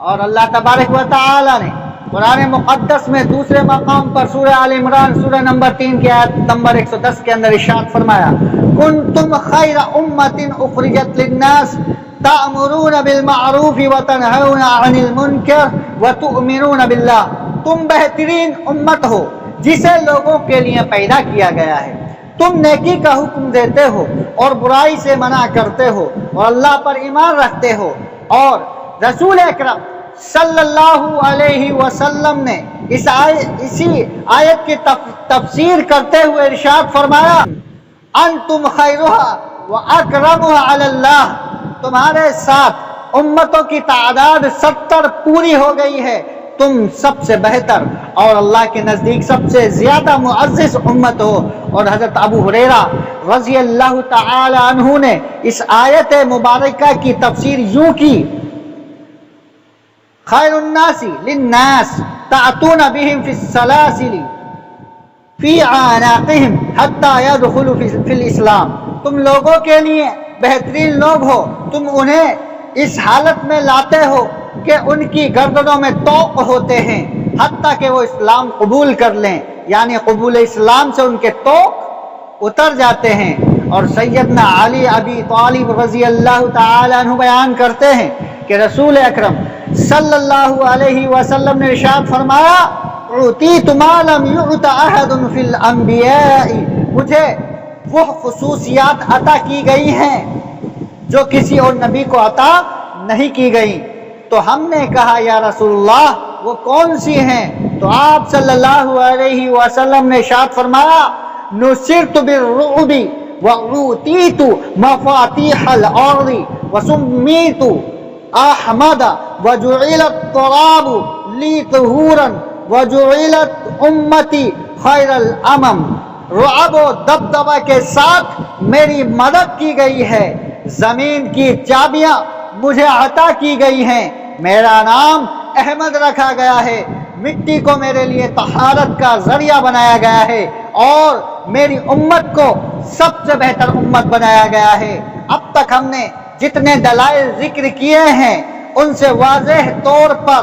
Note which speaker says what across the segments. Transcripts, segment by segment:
Speaker 1: اور اللہ تبارک و تعالی نے قرآن مقدس میں دوسرے مقام پر سورہ آل عمران سورہ نمبر 3 کی آیت نمبر 110 کے اندر ارشاد فرمایا، کنتم خیر امت اخرجت للناس تأمرون بالمعروف وتنہون عن المنکر وتؤمنون باللہ، تم بہترین امت ہو جسے لوگوں کے لیے پیدا کیا گیا ہے، تم نیکی کا حکم دیتے ہو اور برائی سے منع کرتے ہو اور اللہ پر ایمان رکھتے ہو۔ اور رسول اکرم صلی اللہ علیہ وسلم نے اسی آیت کی تفسیر کرتے ہوئے ارشاد فرمایا، انتم خیرھا واکرمھا علی اللہ، تمہارے ساتھ امتوں کی تعداد 70 پوری ہو گئی ہے، تم سب سے بہتر اور اللہ کے نزدیک سب سے زیادہ معزز امت ہو۔ اور حضرت ابو ہریرہ رضی اللہ تعالی عنہ نے اس آیت مبارکہ کی تفسیر یوں کی، خیر الناس للناس تعتون بهم في السلاسل في اعناقهم حتى يدخلوا في الاسلام، تم لوگوں کے لیے بہترین لوگ ہو، تم انہیں اس حالت میں لاتے ہو کہ ان کی گردنوں میں طوق ہوتے ہیں حتیٰ کہ وہ اسلام قبول کر لیں، یعنی قبول اسلام سے ان کے طوق اتر جاتے ہیں۔ اور سیدنا علی ابی طالب رضی اللہ تعالی عنہ بیان کرتے ہیں کہ رسول اکرم صلی اللہ علیہ وسلم نے ارشاد فرمایا، اعطیت ما لم یعط احد فی الانبیاء، مجھے وہ خصوصیات عطا کی گئی ہیں جو کسی اور نبی کو عطا نہیں کی گئی۔ تو ہم نے کہا یا رسول اللہ وہ کون سی ہیں؟ تو آپ صلی اللہ علیہ وسلم نے ارشاد فرمایا، نصرت بالرعب وعوتیت مفاتیح الارض وسمیت احمد وجعلت التراب لی طہورا وجعلت امتی خیر الامم، رعب و دبدبہ کے ساتھ میری مدد کی گئی ہے، زمین کی چابیاں مجھے عطا کی گئی ہیں، میرا نام احمد رکھا گیا ہے، مٹی کو میرے لیے طہارت کا ذریعہ بنایا گیا ہے اور میری امت کو سب سے بہتر امت بنایا گیا ہے۔ اب تک ہم نے جتنے دلائل ذکر کیے ہیں ان سے واضح طور پر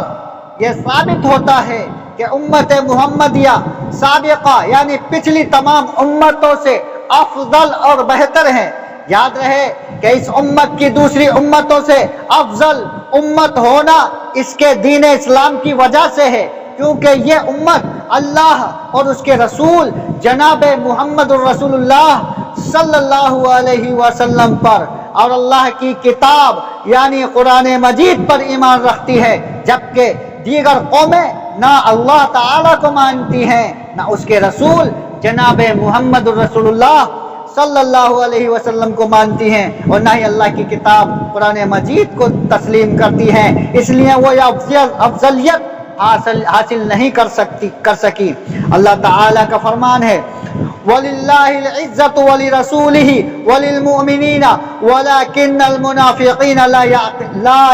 Speaker 1: یہ ثابت ہوتا ہے کہ امت محمدیہ سابقہ یعنی پچھلی تمام امتوں سے افضل اور بہتر ہیں۔ یاد رہے کہ اس امت کی دوسری امتوں سے افضل امت ہونا اس کے دین اسلام کی وجہ سے ہے، کیونکہ یہ امت اللہ اور اس کے رسول جناب محمد الرسول اللہ صلی اللہ علیہ وسلم پر اور اللہ کی کتاب یعنی قرآن مجید پر ایمان رکھتی ہے، جبکہ دیگر قومیں نہ اللہ تعالیٰ کو مانتی ہیں، نہ اس کے رسول جناب محمد الرسول اللہ صلی اللہ علیہ وسلم کو مانتی ہیں، اور نہ ہی اللہ کی کتاب قرآن مجید کو تسلیم کرتی ہیں، اس لیے وہ افضلیت حاصل نہیں کر سکی۔ اللہ تعالیٰ کا فرمان ہے، وَلِلَّهِ الْعِزَّةُ وَلِرَسُولِهِ وَلِلْمُؤْمِنِينَ وَلَكِنَّ الْمُنَافِقِينَ لَا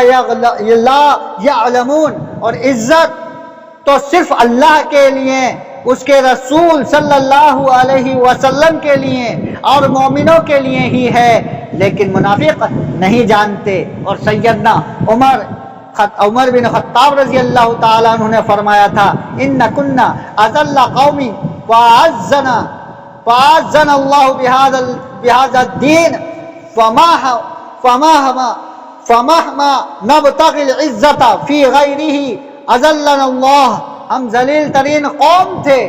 Speaker 1: يَعْلَمُونَ، اور عزت تو صرف اللہ کے لیے، اس کے رسول صلی اللہ علیہ وسلم کے لیے اور مومنوں کے لیے ہی ہے، لیکن منافق نہیں جانتے۔ اور سیدنا عمر بن خطاب رضی اللہ تعالیٰ عنہ نے فرمایا تھا، ان کننا اذل قوم فاعزنا اللہ بهذا الدین فمہما نبتغی العزت فی غیرہ اذلنا اللہ، ہم ذلیل ترین قوم تھے،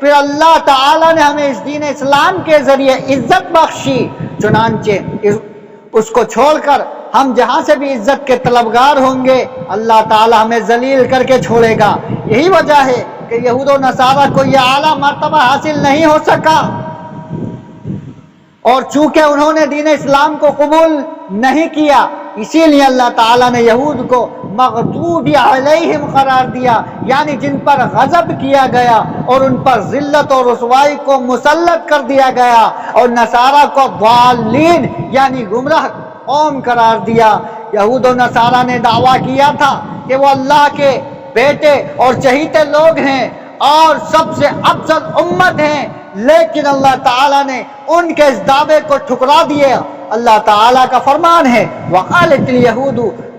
Speaker 1: پھر اللہ تعالیٰ نے ہمیں اس دین اسلام کے ذریعے عزت بخشی، چنانچہ اس کو چھوڑ کر ہم جہاں سے بھی عزت کے طلبگار ہوں گے اللہ تعالیٰ ہمیں ذلیل کر کے چھوڑے گا۔ یہی وجہ ہے کہ یہود و نصارہ کو یہ اعلیٰ مرتبہ حاصل نہیں ہو سکا، اور چونکہ انہوں نے دین اسلام کو قبول نہیں کیا، اسی لیے اللہ تعالیٰ نے یہود کو مغضوب علیہم قرار دیا، یعنی جن پر غضب کیا گیا اور ان پر ذلت اور رسوائی کو مسلط کر دیا گیا، اور نصارہ کو ضالین یعنی گمراہ قوم قرار دیا۔ یہود و نصارہ نے دعویٰ کیا تھا کہ وہ اللہ کے بیٹے اور چہیتے لوگ ہیں اور سب سے افضل امت ہیں، لیکن اللہ تعالیٰ نے ان کے اس دعوے کو ٹھکرا دیا۔ اللہ تعالیٰ کا فرمان ہے، وقالت اليہود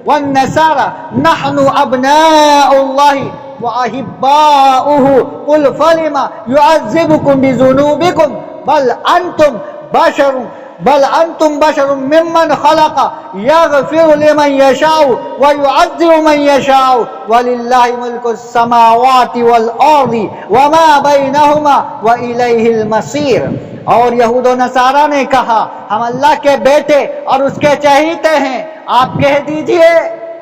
Speaker 1: والنصارى نحن أبناء الله وأحباؤه قل فلم يعذبكم بذنوبكم بل أنتم بشر ممن خلق يغفر لمن يشاء ويعذب من يشاء ولله ملك السماوات والأرض وما بينهما وإليه المصير. اور یہود و نصارہ نے کہا ہم اللہ کے بیٹے اور اس کے چہیتے ہیں. آپ کہہ دیجئے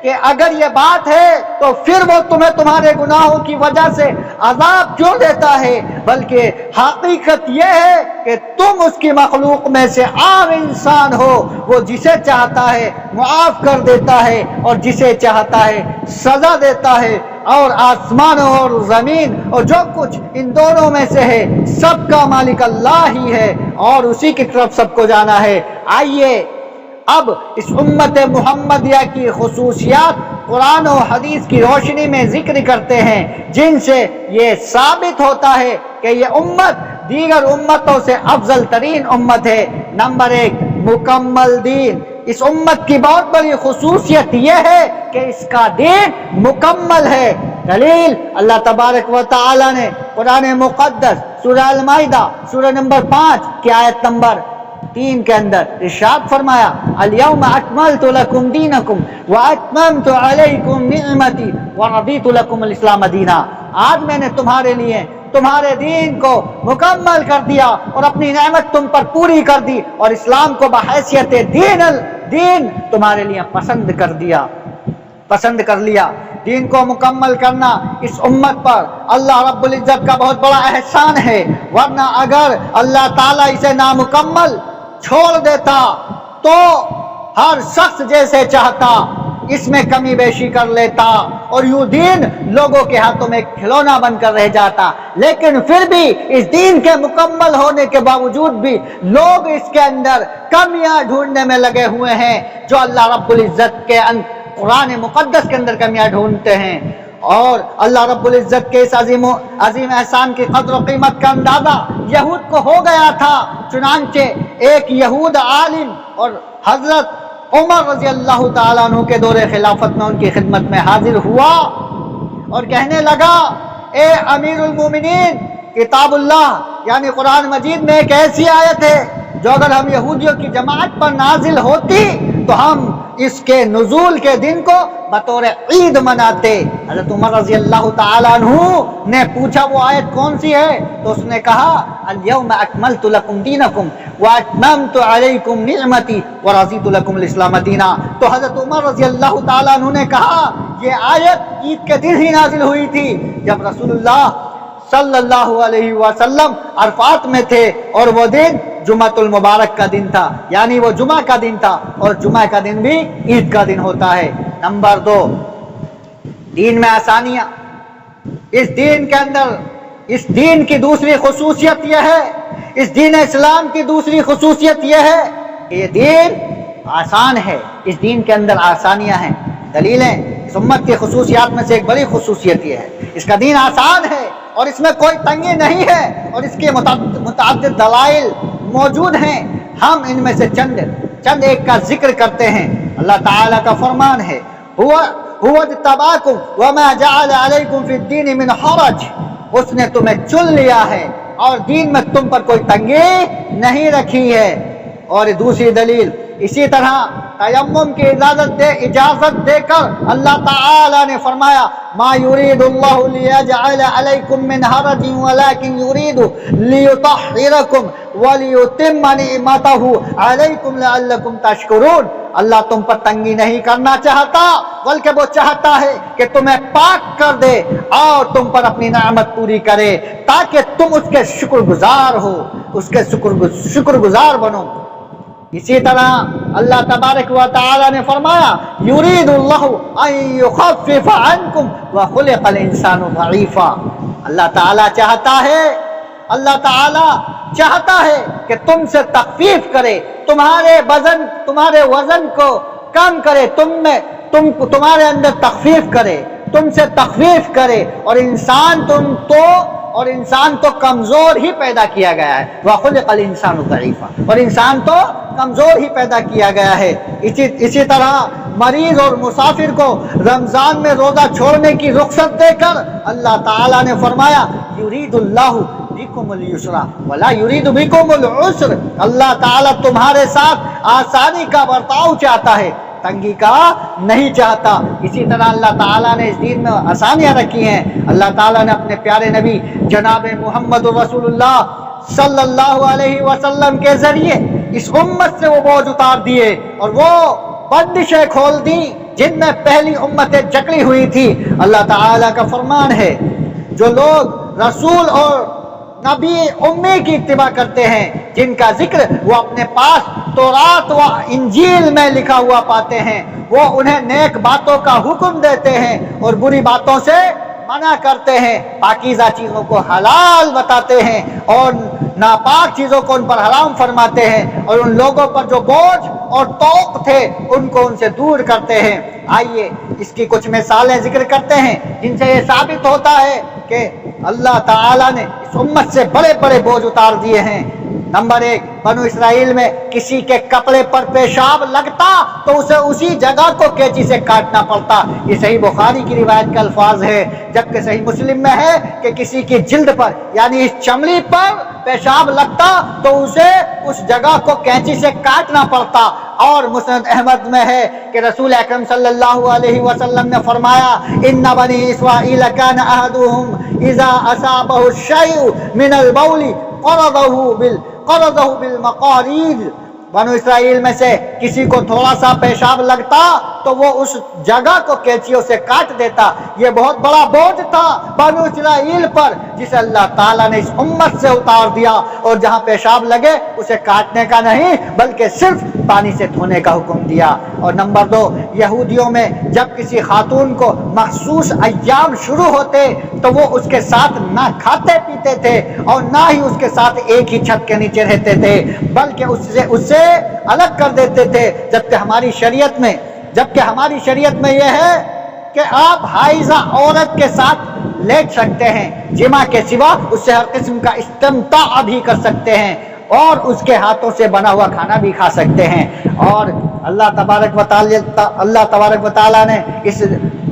Speaker 1: کہ اگر یہ بات ہے تو پھر وہ تمہیں تمہارے گناہوں کی وجہ سے عذاب کیوں دیتا ہے؟ بلکہ حقیقت یہ ہے کہ تم اس کی مخلوق میں سے عام انسان ہو. وہ جسے چاہتا ہے معاف کر دیتا ہے اور جسے چاہتا ہے سزا دیتا ہے. اور آسمان اور زمین اور جو کچھ ان دونوں میں سے ہے سب کا مالک اللہ ہی ہے اور اسی کی طرف سب کو جانا ہے. آئیے اب اس امت محمدیہ کی خصوصیات قرآن و حدیث کی روشنی میں ذکر کرتے ہیں جن سے یہ ثابت ہوتا ہے کہ یہ امت دیگر امتوں سے افضل ترین امت ہے. نمبر 1، مکمل دین. اس امت کی بہت بڑی خصوصیت یہ ہے کہ اس کا دین مکمل ہے. دلیل اللہ تبارک و تعالی نے قرآن مقدس سورہ المائدہ سورہ نمبر 5 کی آیت نمبر 3 کے اندر ارشاد فرمایا الیوم اکملت لکم دینکم واتممت علیکم نعمتی ورضیت لکم الاسلام دینا. آج میں نے تمہارے لیے تمہارے دین کو مکمل کر دیا اور اپنی نعمت تم پر پوری کر دی اور اسلام کو بحیثیت دین تمہارے لیے پسند کر لیا. دین کو مکمل کرنا اس امت پر اللہ رب العزت کا بہت بڑا احسان ہے. ورنہ اگر اللہ تعالیٰ اسے نامکمل چھوڑ دیتا تو ہر شخص جیسے چاہتا اس میں کمی بیشی کر لیتا اور یوں دین لوگوں کے ہاتھوں میں کھلونا بن کر رہ جاتا. لیکن پھر بھی اس دین کے مکمل ہونے کے باوجود بھی لوگ اس کے اندر کمیاں ڈھونڈنے میں لگے ہوئے ہیں جو اللہ رب العزت کے قرآن مقدس کے اندر کمیاں ڈھونڈتے ہیں. اور اللہ رب العزت کے اس عظیم احسان کی قدر و قیمت کا اندازہ یہود کو ہو گیا تھا. چنانچہ ایک یہود عالم اور حضرت عمر رضی اللہ تعالیٰ عنہ کے دور خلافت میں ان کی خدمت میں حاضر ہوا اور کہنے لگا اے امیر المومنین، کتاب اللہ یعنی قرآن مجید میں ایک ایسی آیت ہے جو اگر ہم یہودیوں کی جماعت پر نازل ہوتی تو ہم اس کے نزول کے دن کو بطور عید مناتے. حضرت عمر رضی اللہ تعالیٰ عنہ نے پوچھا وہ آیت کون سی ہے؟ تو اس نے کہا الیوم اکملت لکم دینکم واتممت علیکم نعمتی ورضیت لکم الاسلام دینا. تو حضرت عمر رضی اللہ تعالیٰ عنہ نے کہا یہ آیت عید کے دن ہی نازل ہوئی تھی جب رسول اللہ صلی اللہ علیہ وسلم عرفات میں تھے اور وہ دن جمعۃ المبارک کا دن تھا، یعنی وہ جمعہ کا دن تھا اور جمعہ کا دن بھی عید کا دن ہوتا ہے. نمبر 2، دین میں آسانیاں. اس دین کے اندر اس دین کی دوسری خصوصیت یہ ہے، اس دین اسلام کی دوسری خصوصیت یہ ہے کہ یہ دین آسان ہے. اس دین کے اندر آسانیاں ہیں. دلیلیں اس امت کی خصوصیات میں سے ایک بڑی خصوصیت یہ ہے اس کا دین آسان ہے اور اس میں کوئی تنگی نہیں ہے اور اس کے متعدد دلائل موجود ہیں. ہم ان میں سے چند ایک کا ذکر کرتے ہیں. اللہ تعالیٰ کا فرمان ہے هو اجتباکم وما جعل علیکم فی الدین من حرج. اس نے تمہیں چن لیا ہے اور دین میں تم پر کوئی تنگی نہیں رکھی ہے. اور دوسری دلیل اسی طرح تیمم کی اجازت دے کر اللہ تعالی نے فرمایا ما یرید اللہ لیجعل علیکم من حرج ولکن یرید لیطہرکم ولیتم نعمتہ علیکم لعلکم تشکرون. اللہ تم پر تنگی نہیں کرنا چاہتا بلکہ وہ چاہتا ہے کہ تمہیں پاک کر دے اور تم پر اپنی نعمت پوری کرے تاکہ تم اس کے شکر گزار ہو، اس کے شکر گزار بنو. اسی طرح اللہ تبارک و تعالی نے فرمایا یرید اللہ ان یخفف عنکم وخلق الانسان ضعیفا. اللہ تعالی چاہتا ہے کہ تم سے تخفیف کرے، تمہارے وزن کو کم کرے، تمہارے اندر تخفیف کرے، تم سے تخفیف کرے اور انسان اور انسان تو کمزور ہی پیدا کیا گیا ہے. وَخُلِقَ الْإِنسَانُ ضَعِيفًا، اور انسان تو کمزور ہی پیدا کیا گیا ہے. اسی طرح مریض اور مسافر کو رمضان میں روزہ چھوڑنے کی رخصت دے کر اللہ تعالیٰ نے فرمایا یرید اللہ بکم اليسر ولا یرید بکم العسر، اللہ تعالیٰ تمہارے ساتھ آسانی کا برتاؤ چاہتا ہے، تنگی کا نہیں چاہتا. اسی طرح اللہ تعالیٰ نے اس دین میں آسانیاں رکھی ہیں. اللہ تعالیٰ نے اپنے پیارے نبی جناب محمد رسول اللہ صلی اللہ علیہ وسلم کے ذریعے اس امت سے وہ بوجھ اتار دیے اور وہ بندشیں کھول دی جن میں پہلی امتیں جکڑی ہوئی تھی. اللہ تعالیٰ کا فرمان ہے جو لوگ رسول اور نبی امی کی اتباع کرتے ہیں، جن کا ذکر وہ اپنے پاس تورات و انجیل میں لکھا ہوا پاتے ہیں، وہ انہیں نیک باتوں کا حکم دیتے ہیں اور بری باتوں سے منع کرتے ہیں، پاکیزہ چیزوں کو حلال بتاتے ہیں اور ناپاک چیزوں کو ان پر حرام فرماتے ہیں، اور ان لوگوں پر جو بوجھ اور توق تھے ان کو ان سے دور کرتے ہیں. آئیے اس کی کچھ مثالیں ذکر کرتے ہیں جن سے یہ ثابت ہوتا ہے کہ اللہ تعالیٰ نے اس امت سے بڑے بڑے بوجھ اتار دیے ہیں. نمبر 1، بنو اسرائیل میں کسی کے کپڑے پر پیشاب لگتا تو اسے اسی جگہ کو کینچی سے کاٹنا پڑتا. یہ صحیح بخاری کی روایت کا الفاظ ہے، جبکہ صحیح مسلم میں ہے کہ کسی کی جلد پر یعنی اس چمڑی پر پیشاب لگتا تو اسے اس جگہ کو کینچی سے کاٹنا پڑتا. اور مسند احمد میں ہے کہ رسول اکرم صلی اللہ علیہ وسلم نے فرمایا ان بنی اسرائیل کان احدهم اذا اصابه الشيء من البول قرضه بالمقاريض، بنو اسرائیل میں سے کسی کو تھوڑا سا پیشاب لگتا تو وہ اس جگہ کو کینچیوں سے کاٹ دیتا. یہ بہت بڑا بوجھ تھا بنو اسرائیل پر جسے اللہ تعالیٰ نے اس امت سے اتار دیا، اور جہاں پیشاب لگے اسے کاٹنے کا نہیں بلکہ صرف پانی سے دھونے کا حکم دیا. اور نمبر 2، یہودیوں میں جب کسی خاتون کو مخصوص ایام شروع ہوتے تو وہ اس کے ساتھ نہ کھاتے پیتے تھے اور نہ ہی اس کے ساتھ ایک ہی چھت کے نیچے رہتے تھے، بلکہ اس سے الگ کر دیتے تھے. جبکہ ہماری شریعت میں یہ ہے کہ آپ حائضہ عورت کے ساتھ لیٹ سکتے ہیں، جماع کے سوا اس سے ہر قسم کا استمتاع بھی کر سکتے ہیں اور اس کے ہاتھوں سے بنا ہوا کھانا بھی کھا سکتے ہیں. اور اللہ تبارک و تعالیٰ نے اس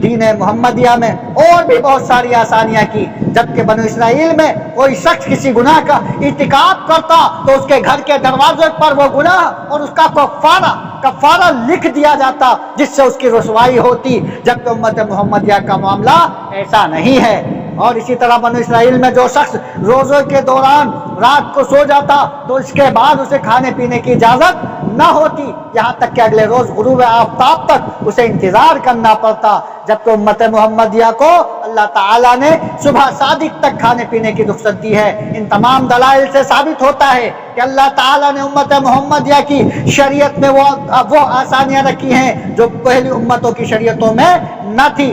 Speaker 1: دین محمدیہ میں اور بھی بہت ساری آسانیاں کی. جبکہ بنو اسرائیل میں کوئی شخص کسی گناہ کا ارتکاب کرتا تو اس کے گھر کے دروازے پر وہ گناہ اور اس کا کفارہ لکھ دیا جاتا جس سے اس کی رسوائی ہوتی، جبکہ امت محمدیہ کا معاملہ ایسا نہیں ہے. اور اسی طرح بنو اسرائیل میں جو شخص روزے کے دوران رات کو سو جاتا تو اس کے بعد اسے کھانے پینے کی اجازت نہ ہوتی، یہاں تک کہ اگلے روز غروب آفتاب تک اسے انتظار کرنا پڑتا. جبکہ امت محمدیہ کو اللہ تعالیٰ نے صبح صادق تک کھانے پینے کی رخصت دی ہے. ان تمام دلائل سے ثابت ہوتا ہے کہ اللہ تعالیٰ نے امت محمدیہ کی شریعت میں وہ آسانیاں رکھی ہیں جو پہلی امتوں کی شریعتوں میں نہ تھی.